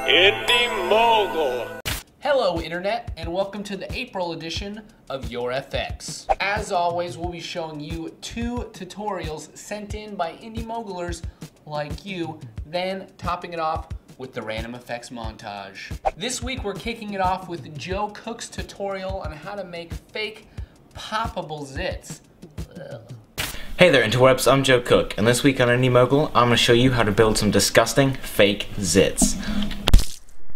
Indy Mogul. Hello Internet, and welcome to the April edition of YourFX. As always, we'll be showing you 2 tutorials sent in by Indy Mogulers like you, then topping it off with the random effects montage. This week we're kicking it off with Joe Cook's tutorial on how to make fake poppable zits. Ugh. Hey there interwebs, I'm Joe Cook, and this week on Indy Mogul, I'm going to show you how to build some disgusting fake zits.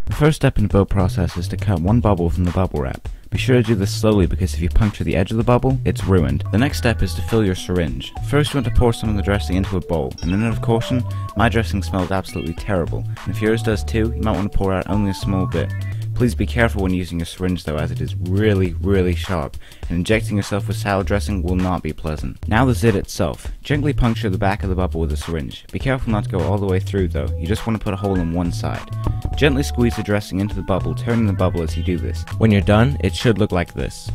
The first step in the build process is to cut one bubble from the bubble wrap. Be sure to do this slowly because if you puncture the edge of the bubble, it's ruined. The next step is to fill your syringe. First you want to pour some of the dressing into a bowl, and a note of caution, my dressing smelled absolutely terrible, and if yours does too, you might want to pour out only a small bit. Please be careful when using your syringe though, as it is really sharp, and injecting yourself with salad dressing will not be pleasant. Now the zit itself. Gently puncture the back of the bubble with a syringe. Be careful not to go all the way through though, you just want to put a hole in one side. Gently squeeze the dressing into the bubble, turning the bubble as you do this. When you're done, it should look like this.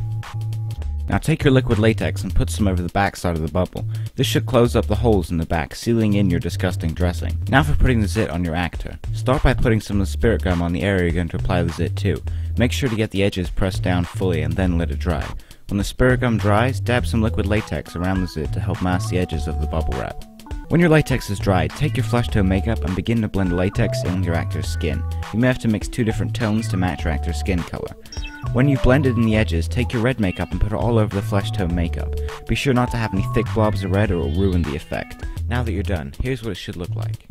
Now take your liquid latex and put some over the back side of the bubble. This should close up the holes in the back, sealing in your disgusting dressing. Now for putting the zit on your actor. Start by putting some of the spirit gum on the area you're going to apply the zit to. Make sure to get the edges pressed down fully and then let it dry. When the spirit gum dries, dab some liquid latex around the zit to help mask the edges of the bubble wrap. When your latex is dry, take your flush tone makeup and begin to blend latex in with your actor's skin. You may have to mix 2 different tones to match your actor's skin color. When you've blended in the edges, take your red makeup and put it all over the flesh tone makeup. Be sure not to have any thick blobs of red or it will ruin the effect. Now that you're done, here's what it should look like.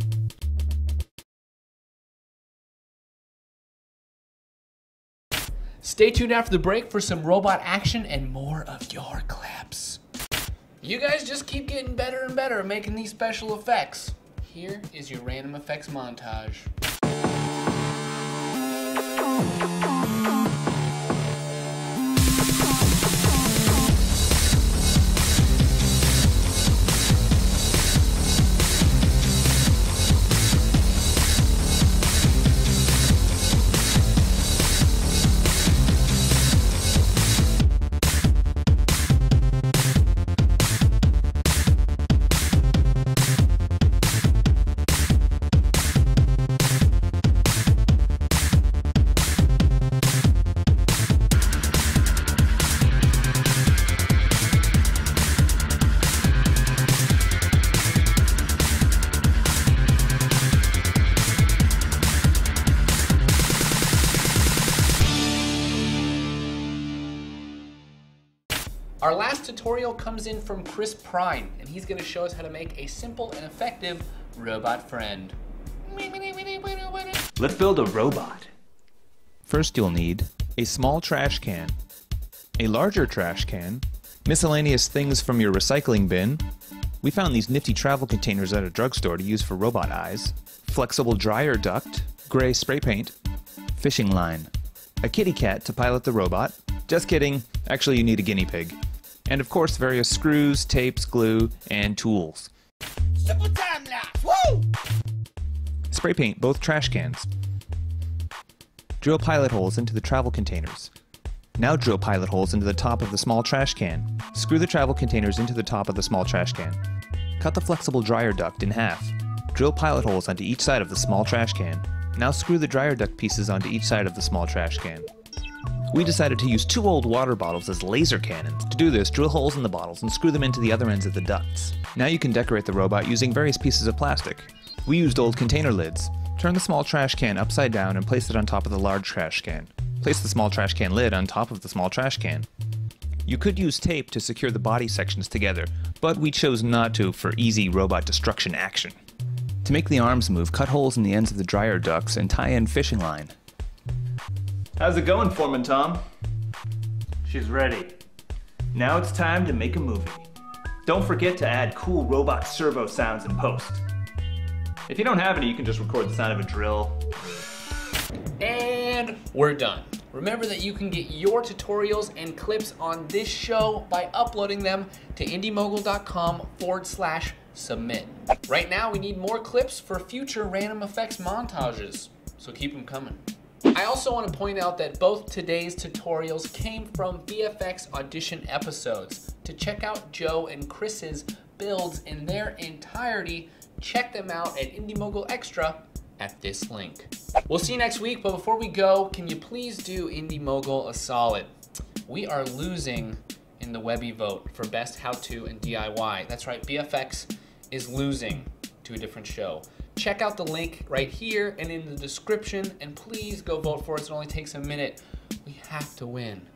Stay tuned after the break for some robot action and more of your clips. You guys just keep getting better and better at making these special effects. Here is your random effects montage. Our last tutorial comes in from Chris Prine, and he's going to show us how to make a simple and effective robot friend. Let's build a robot. First you'll need a small trash can, a larger trash can, miscellaneous things from your recycling bin. We found these nifty travel containers at a drugstore to use for robot eyes, flexible dryer duct, gray spray paint, fishing line, a kitty cat to pilot the robot. Just kidding, actually you need a guinea pig. And of course various screws, tapes, glue, and tools. Simple time lapse, woo! Spray paint both trash cans. Drill pilot holes into the travel containers. Now drill pilot holes into the top of the small trash can. Screw the travel containers into the top of the small trash can. Cut the flexible dryer duct in half. Drill pilot holes onto each side of the small trash can. Now screw the dryer duct pieces onto each side of the small trash can. We decided to use 2 old water bottles as laser cannons. To do this, drill holes in the bottles and screw them into the other ends of the ducts. Now you can decorate the robot using various pieces of plastic. We used old container lids. Turn the small trash can upside down and place it on top of the large trash can. Place the small trash can lid on top of the small trash can. You could use tape to secure the body sections together, but we chose not to for easy robot destruction action. To make the arms move, cut holes in the ends of the dryer ducts and tie in fishing line. How's it going, Foreman Tom? She's ready. Now it's time to make a movie. Don't forget to add cool robot servo sounds in post. If you don't have any, you can just record the sound of a drill. And we're done. Remember that you can get your tutorials and clips on this show by uploading them to indymogul.com/submit. Right now we need more clips for future random effects montages, so keep them coming. I also want to point out that both today's tutorials came from VFX audition episodes. To check out Joe and Chris's builds in their entirety, check them out at Indy Mogul Extra at this link. We'll see you next week, but before we go, can you please do Indy Mogul a solid? We are losing in the Webby vote for best how-to and DIY. That's right, VFX is losing to a different show. Check out the link right here and in the description, and please go vote for us. It only takes a minute. We have to win.